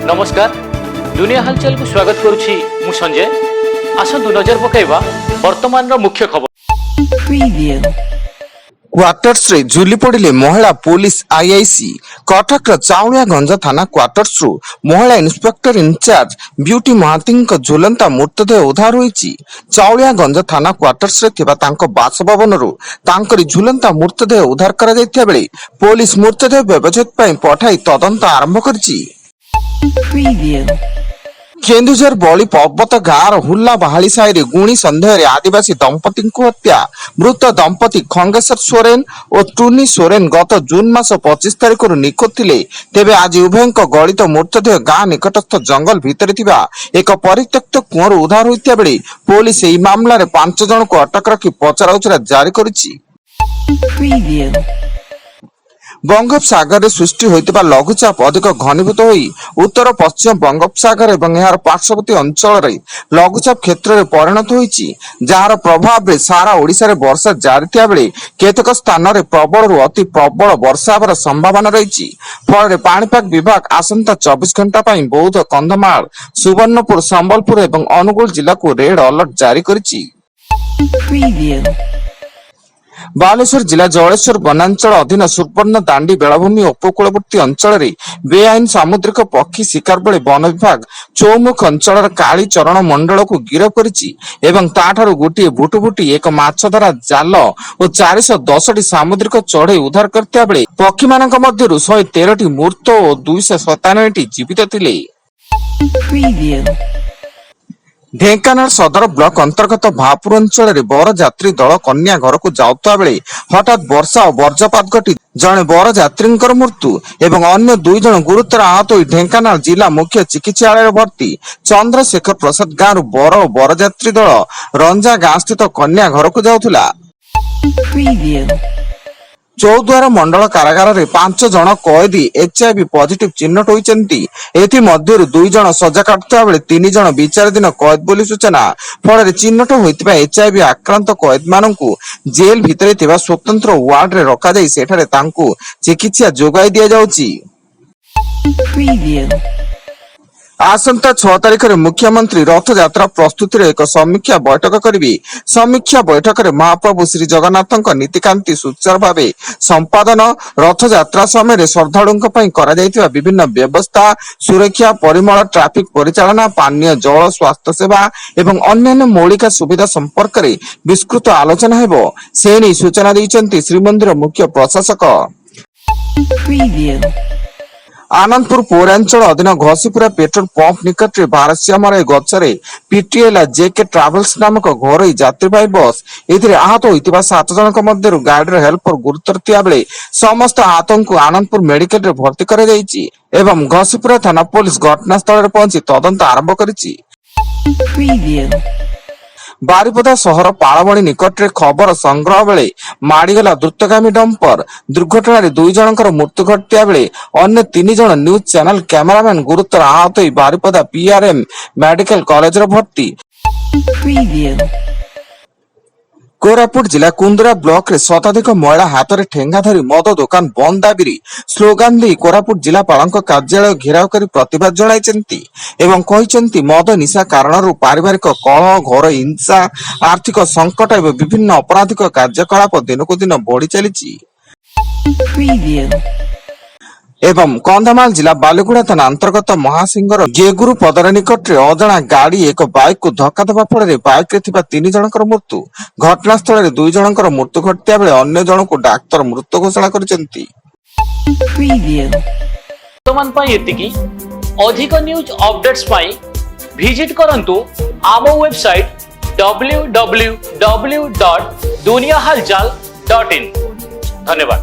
नमस्कार दुनिया हालचाल को स्वागत करुछि मु संजय। आसंतु नजर पकाइबा वर्तमान रो मुख्य खबर। क्वार्टर्स रे झुली पड़िले महिला पुलिस आईआईसी। कटक चाउलियागंज थाना क्वार्टर्स रु महिला इन्स्पेक्टर इंचार्ज ब्यूटी महाती झुलंता मृतदेह उद्धार होईची। चाउलियागंज थाना क्वार्टर्स रे थिबा तांको बासभवन रु तांकरी झुलंता मृतदेह उद्धार करा जायथिया बेले पुलिस मृतदेह व्यवच्छेद पई पठाई तदंत आरंभ करची। केन्दुझर बड़ी पर्वत गाँव हुल्ला बहाली साहि गुणी सन्देह आदिवासी दंपति हत्या। मृत दंपति खंगेश्वर सोरेन और टुनी सोरेन गत जून मास 25 तारिख निखोज थिले। तेबे आज उभय गलित मृतदेह गाँ निकटस्थ जंगल भितर थिबा एक परित्यक्त कुआं उद्धार होइतिया बेले पुलिस एही मामला रे 5 जन को अटक रखी पचराउचरा जारी करिछि। बंगोपसागर रे सृष्टि होइतिबा लघुचाप अधिक घनीभूत होई उत्तर पश्चिम बंगोपसागर एवं यार पार्श्ववर्ती अंचल रे लघुचाप क्षेत्र रे परिणत होईची, जार प्रभाव रे सारा ओडिसा रे वर्षा जारी थिया बेले केतक स्थान रे प्रबल रु अति प्रबल वर्षा हेबार संभावना रहिची। फल रे पाणीपाग विभाग आसंता 24 घंटा पई बौद्ध, कंधमाल, सुवर्णपुर, संबलपुर एवं अनुगुल जिला को रेड अलर्ट जारी करिची। बालेश्वर जिला जलेश्वर वनांचल अधीन सुवर्ण दांडी बेलाभूमि उपकूलवर्ती अंचल बेआईन सामुद्रिक पक्षी शिकार बेले वन विभाग चौमुख अंचल काली चरण मंडल को गिरफ करिछि एवं ताठारु गोटिए भुटुभुटी एक माछ धरा जाल और 410 सामुद्रिक चढ़ई उद्धार करथिया बेले पक्षी मानक मध्यरु 113 मृत और 297 जीवित थिले। ढेंकानाल सदर ब्लॉक अंतर्गत भापुर अंचल रे बर यात्री दल कन्या घर को जाउता बेले हठात वर्षा और वज्रपात घटी जने बर यात्री मृत्यु एवं अन्य 2 जन गुरुतर आहत होई ढेंकानाल जिला मुख्य चिकित्सालय भर्ती। चंद्रशेखर प्रसाद गाँव बर यात्री दल रंजा गाँ स्थित कन्या घर को जाउथुला। चौद्वार मंडल कारागार रे 5 जन कैदी एचआईवी पॉजिटिव चिन्हट होइचंती। एथि मध्यरु 2 जन सजा काटुता बेले 3 जन विचाराधीन कैद बोली सूचना। फल चिन्हट होइतिबा एचआईवी आक्रांत कैद मानकु जेल भितरे थिबा स्वतंत्र वार्ड रे रखा जाई सेठारे तांकु चिकित्सा जोगाई दिया जाउची। आसंता 6 तारिख रे मुख्यमंत्री रथ यात्रा प्रस्तुति रे एक समीक्षा बैठक करिवे। समीक्षा बैठक रे महाप्रभु श्री जगन्नाथक नीतिकांति सुचारू भावे संपादन, रथ यात्रा समय श्रद्धालुओं पई करा जायतिबा विभिन्न व्यवस्था, सुरक्षा, परिमल, ट्रैफिक परिचालना, पानीय जल, स्वास्थ्य सेवा एवं अन्यान्य मौलिक सुविधा संपर्क रे विस्तृत आलोचना हेबो से नै सूचना दैचंती श्रीमंदिर मुख्य प्रशासक। आनंदपुर पौरांचल अधीन घसीपुरा पेट्रोल पंप निकट में भारतश्यामराय गछरे पीटीएल जेके ट्रावेल्स नामक घरोई यात्रीवाही बस एथिरे आहत होइतिबा 7 जनक मध्यरु गाडीर हेल्पर गुरुतर थिया बेले समस्त आहतों को आनंदपुर मेडिकल रे भर्ती करा जायछि एवं घसीपुरा थाना पुलिस घटनास्थल रे पहुंची तदंत आरंभ करिछि। बारिपदा सहर पाळबणी निकट रे खबर संग्रह बेले माड़ीगला द्रुतगामी डंपर दुर्घटना रे 2 जनकर मृत्यु घटिया बेले अन्य 3 जन न्यूज चैनल कैमरामैन गुरुतर आहत होई बारिपदा पीआरएम मेडिकल कॉलेज रे भर्ती। कोरापुट जिला कुंदरा ब्लॉक रे शताधिक महिला हाथ में ठेंगा धरी मद दुकान बंद दाबी स्लोगान दे कोरापुट जिलापाल कार्यालय घेराव कर प्रतिवाद जणाइछन्ती एवं कहिछन्ती मद निशा कारण पारिवारिक कलह, घर हिंसा, आर्थिक संकट एवं विभिन्न अपराधिक कार्यकलाप दिनकु दिन बढ़ी चलीछि। एवं कंधमाल जिला बालीगुड़ा थाना अंतर्गत महासिंगर गेगुरु पदर निकट रे अजणा गाड़ी एक बाइक को धक्का देवा फल बाइक रे थिबा 3 जनकर मृत्यु। घटनास्थल रे 2 जनकर मृत्यु घटिया बेले अन्य जन को डाक्टर मृत घोषणा करछन्ती। वर्तमान पई एतिकी अधिक न्यूज अपडेट्स पई विजिट करंतु आम वेबसाइट www.duniyahalchal.in। धन्यवाद।